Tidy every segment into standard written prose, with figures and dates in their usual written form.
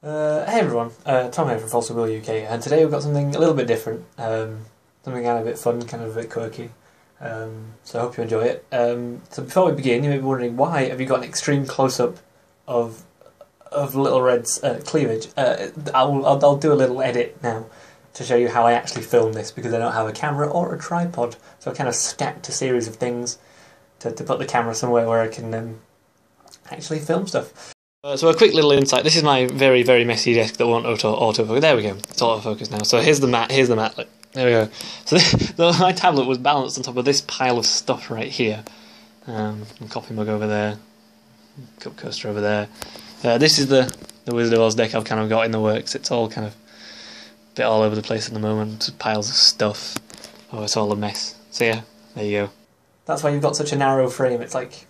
Hey everyone, Tom here from Fossil Will UK, and today we've got something a little bit different, something kind of a bit fun, kind of a bit quirky, so I hope you enjoy it. So before we begin, you may be wondering, why have you got an extreme close-up of Little Red's cleavage? I'll do a little edit now to show you how I actually filmed this, because I don't have a camera or a tripod, so I kind of stacked a series of things to put the camera somewhere where I can actually film stuff. So a quick little insight. This is my very, very messy desk that won't autofocus. There we go. It's autofocus now. So here's the mat. Here's the mat. Look. There we go. So my tablet was balanced on top of this pile of stuff right here. Coffee mug over there. Cup coaster over there. This is the Wizard of Oz deck I've kind of got in the works. It's all kind of a bit all over the place at the moment. Piles of stuff. Oh, it's all a mess. So yeah, there you go. That's why you've got such a narrow frame. It's like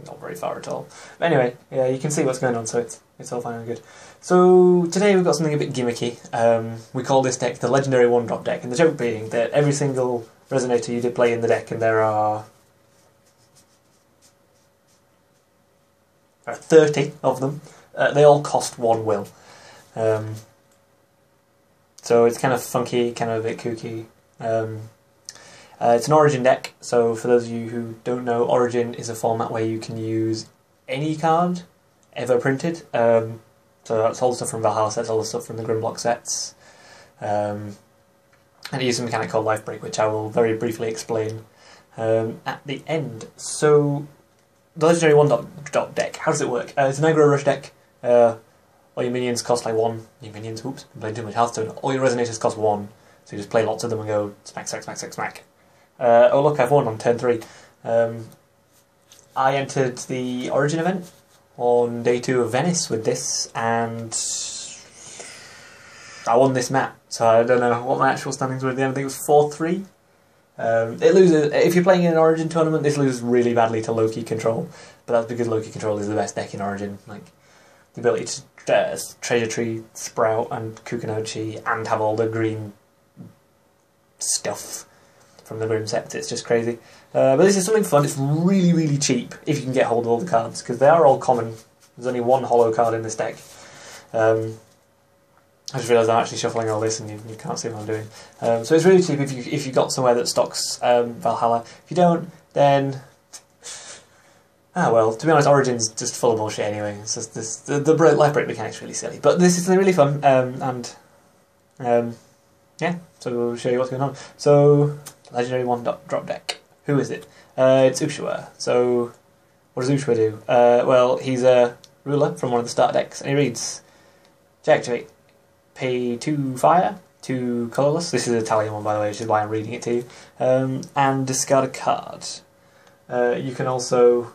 not very far at all. But anyway, yeah, you can see what's going on, so it's all fine and good. So today we've got something a bit gimmicky. We call this deck the Legendary 1-drop deck, and the joke being that every single Resonator you did play in the deck, and there are 30 of them, they all cost 1 will. So it's kind of funky, kind of a bit kooky. It's an Origin deck, so for those of you who don't know, Origin is a format where you can use any card ever printed. So that's all the stuff from Valhalla sets, all the stuff from the Grimm Block sets. And it uses a mechanic called Lifebreak, which I will very briefly explain at the end. So, the Legendary 1-drop deck, how does it work? It's an aggro rush deck. All your minions cost like 1. Your minions, oops, I'm playing too much Hearthstone. All your Resonators cost 1. So you just play lots of them and go smack, smack, smack, smack, smack. Oh look, I've won on turn 3. I entered the Origin event on day 2 of Venice with this, and I won this map. So I don't know what my actual standings were at the end. I think it was 4-3. It loses if you're playing in an Origin tournament. This loses really badly to Loki Control, but that's because Loki Control is the best deck in Origin. Like the ability to Treasure Tree, Sprout, and Kukunochi, and have all the green stuff from the Grimm set. It's just crazy. But this is something fun. It's really, really cheap if you can get hold of all the cards, because they are all common. There's only 1 hollow card in this deck. I just realised I'm actually shuffling all this and you can't see what I'm doing. So it's really cheap if you got somewhere that stocks Valhalla. If you don't, then well, to be honest, Origin's just full of bullshit anyway. It's just the Lifebreak mechanic's really silly. But this is really fun, yeah, so we'll show you what's going on. So, Legendary 1-drop deck. Who is it? It's Ushuah. So, what does Ushuah do? Well, he's a ruler from one of the start decks, and he reads, deactivate, pay 2 fire, 2 colourless. This is an Italian one, by the way, which is why I'm reading it to you. And discard a card. You can also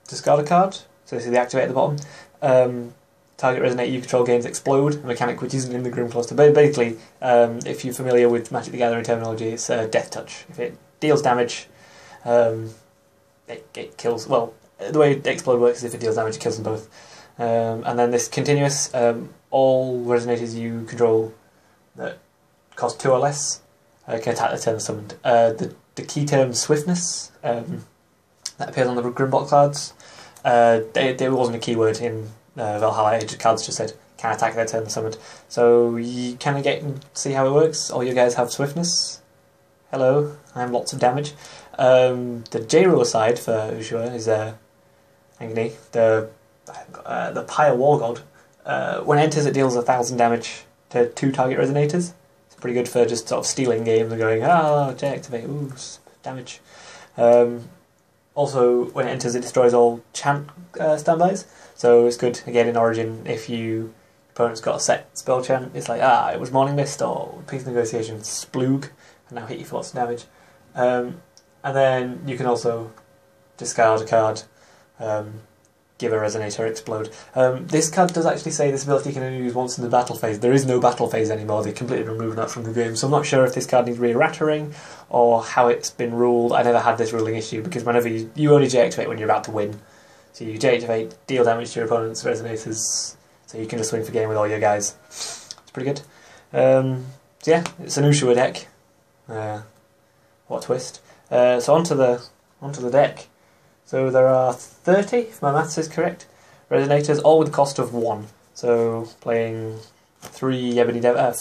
discard a card. So this is the activate at the bottom. Target Resonator you control gains explode, a mechanic which isn't in the Grimm cluster. But basically, if you're familiar with Magic the Gathering terminology, it's death touch. If it deals damage, it kills. Well, the way explode works is if it deals damage, it kills them both. And then this continuous, all Resonators you control that cost 2 or less can attack the turn summoned. The key term Swiftness that appears on the Grimm Block cards. There wasn't a keyword in Valhalla. Cards just said can attack their turn summoned. So you kind of get and see how it works. All you guys have Swiftness. Hello, I have lots of damage. The J-Ruler side for Ushuah is Agni, the Pyre War God. When it enters, it deals 1,000 damage to 2 target Resonators. It's pretty good for just sort of stealing games and going, deactivate, ooh, damage. Also, when it enters, it destroys all chant standbys. So it's good, again, in Origin, if your opponent's got a set spell chant, it's like, it was Morning Mist or Peace Negotiation, Sploog, and now hit you for lots of damage. And then you can also discard a card, give a Resonator, explode. This card does actually say this ability can only use once in the battle phase. There is no battle phase anymore, they completely removed that from the game, so I'm not sure if this card needs re-rattering or how it's been ruled. I never had this ruling issue, because whenever you only J-activate when you're about to win. So you J-activate, deal damage to your opponent's Resonators, so you can just swing for game with all your guys. It's pretty good. So yeah, it's an Ushuah deck. What a twist. So onto the deck. So there are 30, if my maths is correct, Resonators, all with the cost of 1. So playing 4 Ebony Devil,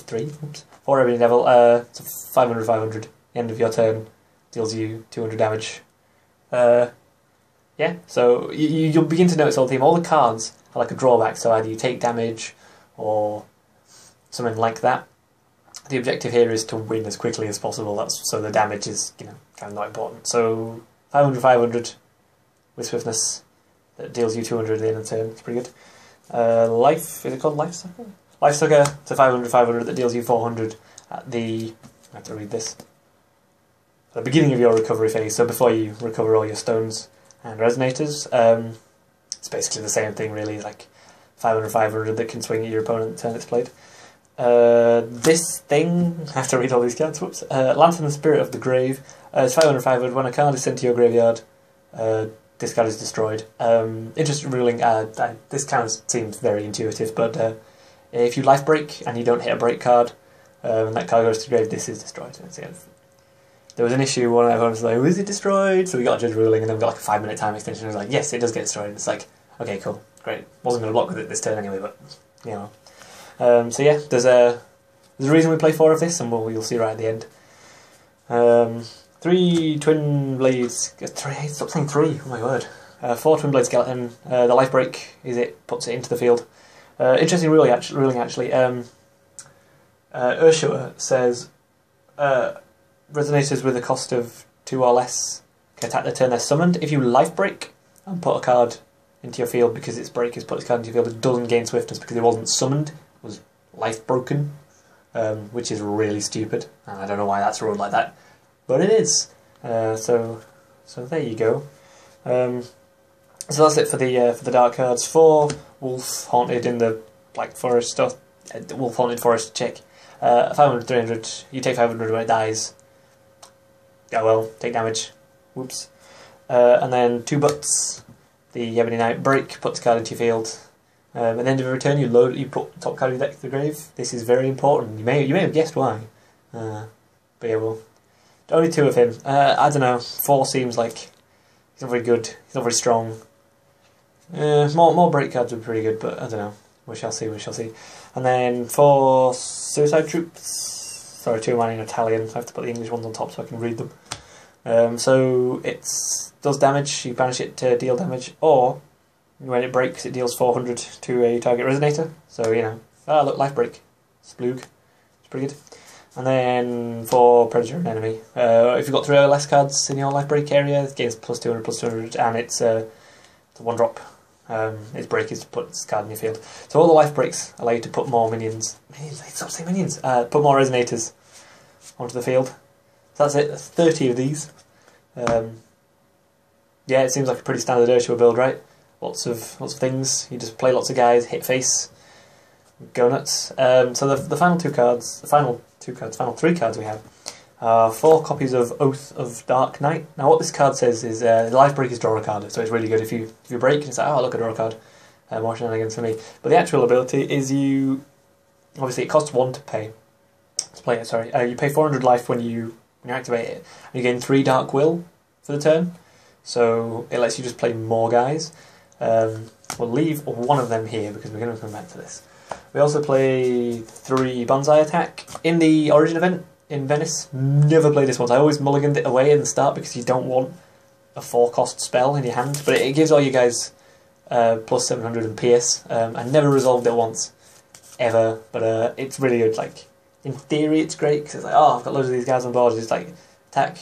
so 500, 500, end of your turn, deals you 200 damage. Yeah, so you'll begin to notice all the theme. All the cards are like a drawback, so either you take damage or something like that. The objective here is to win as quickly as possible, so the damage is, you know, kind of not important. So 500, 500 with swiftness that deals you 200 at the end of the turn. It's pretty good. Is it called Life Sucker? Life Sucker to 500, 500 that deals you 400 at the... I have to read this. At the beginning of your recovery phase, so before you recover all your stones and resonators. It's basically the same thing really, like 500, 500 that can swing at your opponent the turn it's played. This thing, I have to read all these cards, whoops. Lantern the Spirit of the Grave. It's 500, 500, when a card is sent to your graveyard, this card is destroyed. Interesting ruling, this kind of seems very intuitive, but if you life break and you don't hit a break card, and that card goes to the grave, this is destroyed. There was an issue when everyone was like, is it destroyed? So we got a judge ruling, and then we got like a 5-minute time extension. It was like, yes, it does get destroyed. And it's like, okay, cool, great. Wasn't going to block with it this turn anyway, but, you know. So yeah, there's a reason we play 4 of this, and you'll see right at the end. 3 Twin Blades... Stop saying 3, oh my word. 4 Twin Blade Skeleton. The life break is it, puts it into the field. Interesting ruling actually. Ushuah says... Resonators with a cost of 2 or less can attack the turn they're summoned. If you life break and put a card into your field because its break is put its card into your field, it doesn't gain swiftness because it wasn't summoned, it was life broken, which is really stupid, and I don't know why that's ruled like that, but it is. So there you go. So that's it for the dark cards. 4 Wolf Haunted in the Black Forest, or Wolf Haunted Forest check. 500, 300, you take 500 when it dies. Oh well, take damage. Whoops. And then 2 Butts. The Ebony Knight break, puts card into your field. At the end of a return, you put top card of your deck to the grave. This is very important. You may have guessed why. But yeah, well, only 2 of him. I don't know. 4 seems like he's not very good. He's not very strong. More break cards would be pretty good, but I don't know. We shall see. We shall see. And then 4 Suicide Troops. Sorry, 2 of mine in Italian. I have to put the English ones on top so I can read them. So it does damage. You banish it to deal damage, or when it breaks, it deals 400 to a target resonator. So you know, look, life break, sploog. It's pretty good. And then 4 Predator and Enemy. If you've got 3 or less cards in your life break area, it gains plus 200, plus 200, and it's a 1-drop. Its break is to put this card in your field. So all the life breaks allow you to put more minions. Stop saying minions. Put more resonators onto the field. So that's it. That's 30 of these. Yeah, it seems like a pretty standard Ushuah build, right? Lots of things. You just play lots of guys, hit face, go nuts. So the final 2 cards, final 3 cards we have. 4 copies of Oath of Dark Knight. Now what this card says is life break is draw a card, so it's really good if you break and it's like, oh look, I draw a card. More shenanigans for me. But the actual ability is obviously it costs 1 to play it, sorry. You pay 400 life when you activate it. And you gain 3 Dark Will for the turn. So it lets you just play more guys. We'll leave 1 of them here because we're going to come back to this. We also play 3 Bonsai Attack. In the Origin event, in Venice, never played this once. I always mulliganed it away in the start because you don't want a 4-cost spell in your hand, but it gives all you guys plus 700 and Pierce. I never resolved it once, ever, but it's really good. Like, in theory it's great because it's like, oh, I've got loads of these guys on board, it's like, attack,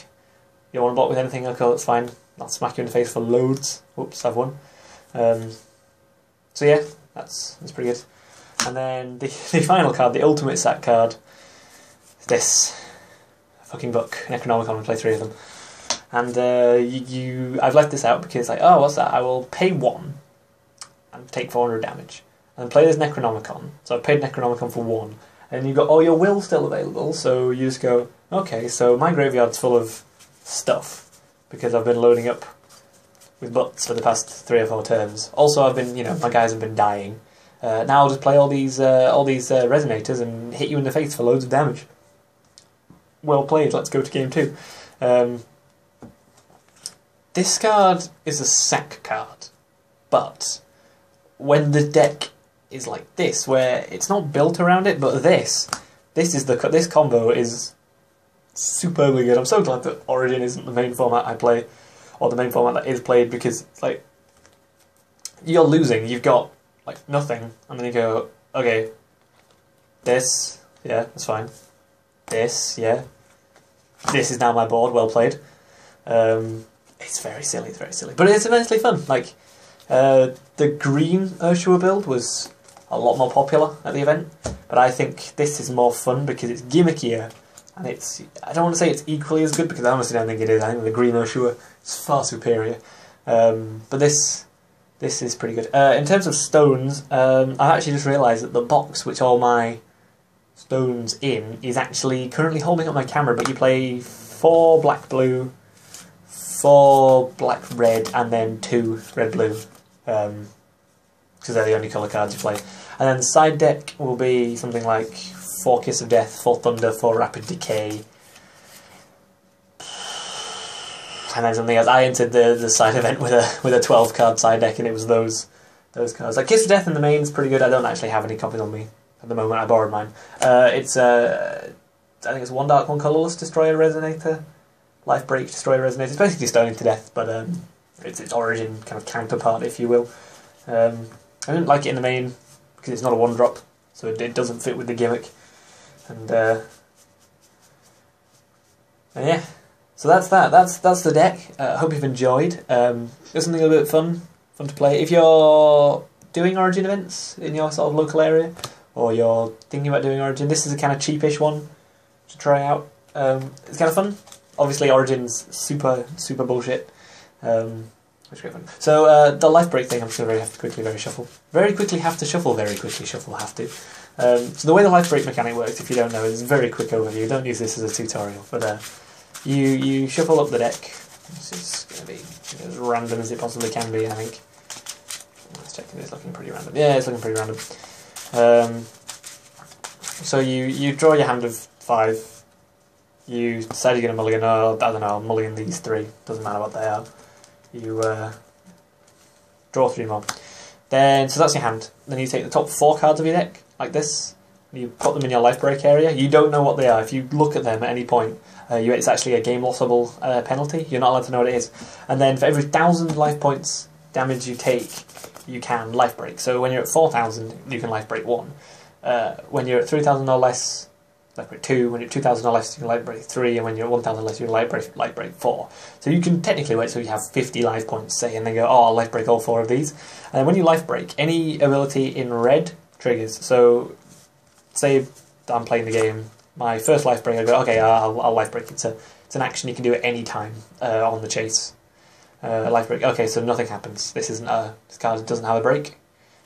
you don't want to block with anything, okay, that's fine, I'll smack you in the face for loads. Whoops, I've won. So yeah, that's pretty good. And then the final card, the ultimate sack card, is this fucking book, Necronomicon. We play 3 of them, and I've left this out because like, oh, what's that? I will pay 1 and take 400 damage, and play this Necronomicon. So I've paid Necronomicon for 1, and you've got all your will still available. So you just go, okay, so my graveyard's full of stuff because I've been loading up with butts for the past 3 or 4 turns. Also, I've been, my guys have been dying. Now I'll just play all these resonators and hit you in the face for loads of damage. Well played. Let's go to game 2. This card is a sack card, but when the deck is like this, where it's not built around it, but this combo is superbly good. I'm so glad that Origin isn't the main format I play, or the main format that is played, because it's like, you're losing, you've got like nothing, and then you go, okay, this, yeah, that's fine, this, yeah, this is now my board, well played. It's very silly, but it's immensely fun. Like, the green Ushuah build was a lot more popular at the event, but I think this is more fun because it's gimmickier, and it's, I don't want to say it's equally as good, because I honestly don't think it is. I think the green Ushuah is far superior, but this is pretty good. In terms of stones, I've actually just realised that the box which all my stones in is actually currently holding up my camera, but you play 4 black-blue, 4 black-red, and then 2 red-blue, because they're the only colour cards you play. And then the side deck will be something like 4 Kiss of Death, 4 Thunder, 4 Rapid Decay, and then something else. I entered the side event with a 12 card side deck, and it was those cards. Like Kiss of Death in the main is pretty good. I don't actually have any copies on me at the moment. I borrowed mine. It's I think it's 1 dark, 1 colourless, destroy a Resonator. Lifebreak, destroy a Resonator. It's basically stoning to death, but it's its Origin kind of counterpart, if you will. I didn't like it in the main because it's not a 1-drop, so it doesn't fit with the gimmick. And yeah, so that's that. That's the deck. I hope you've enjoyed. It's something a bit fun to play. If you're doing Origin events in your sort of local area, or you're thinking about doing Origin, this is a kind of cheapish one to try out. It's kind of fun. Obviously, Origin's super bullshit. Which is great fun. So the Lifebreak thing, I'm just going to very quickly shuffle. Very quickly shuffle. So the way the Lifebreak mechanic works, if you don't know, is a very quick overview. Don't use this as a tutorial, but you shuffle up the deck. This is going to be as random as it possibly can be, I think. Let's check if it's looking pretty random. Yeah, it's looking pretty random. So you draw your hand of 5. You decide you're going to mulligan, I don't know, I'll mulligan these 3, doesn't matter what they are. You draw 3 more. Then, so that's your hand. Then you take the top 4 cards of your deck, like this, and you put them in your Lifebreak area. You don't know what they are. If you look at them at any point, it's actually a game lossable penalty. You're not allowed to know what it is. And then for every 1,000 life points damage you take, you can Lifebreak. So when you're at 4,000, you can Lifebreak 1. When you're at 3,000 or less, Lifebreak 2, when you're at 2,000 or less, you can Lifebreak 3, and when you're at 1,000 or less, you can Lifebreak 4. So you can technically wait till you have 50 life points, say, and then go, oh, I'll Lifebreak all 4 of these. And when you Lifebreak, any ability in red triggers. So, say I'm playing the game, my first Lifebreak, I go, okay, I'll Lifebreak. It's an action you can do at any time on the chase. Lifebreak, okay, so nothing happens. This card doesn't have a break,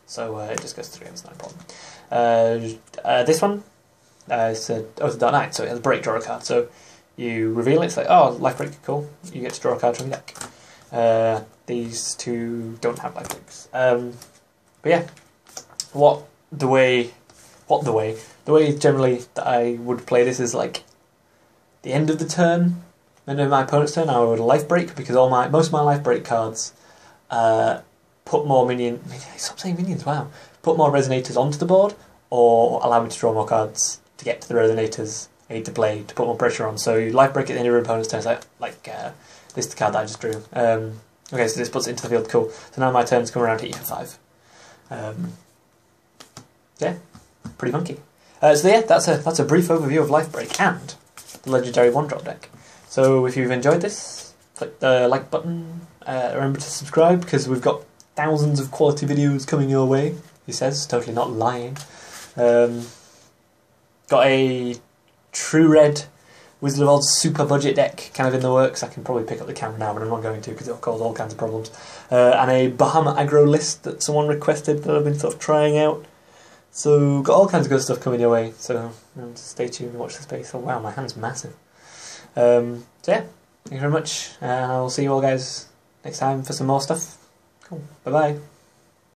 so it just goes through, it's not a problem. This one, it's a Dark Knight, so it has a break, draw a card. So you reveal it, it's like, oh, Lifebreak, cool. You get to draw a card from your deck. These 2 don't have Lifebreaks. But yeah, the way generally that I would play this is like the end of the turn, end of my opponent's turn, I would Lifebreak, because most of my Lifebreak cards put more stop saying minions, wow. Put more Resonators onto the board, or allow me to draw more cards to get to the Resonators I need to play to put more pressure on. So you Lifebreak at the end of your opponent's turn, like this is the card that I just drew. Okay, so this puts it into the field, cool. So now my turn's come around to hit you for 5. Yeah, pretty funky. So yeah, that's a brief overview of Lifebreak and the legendary 1-drop deck. So if you've enjoyed this, click the like button. Remember to subscribe, because we've got thousands of quality videos coming your way. He says, totally not lying. Got a True Red Wizard of Oz super budget deck kind of in the works. I can probably pick up the camera now, but I'm not going to, because it'll cause all kinds of problems. And a Bahama Aggro list that someone requested that I've been sort of trying out. So got all kinds of good stuff coming your way, so stay tuned and watch the space. Oh wow, my hand's massive. So yeah, thank you very much, and I'll see you all guys next time for some more stuff. Cool, bye bye.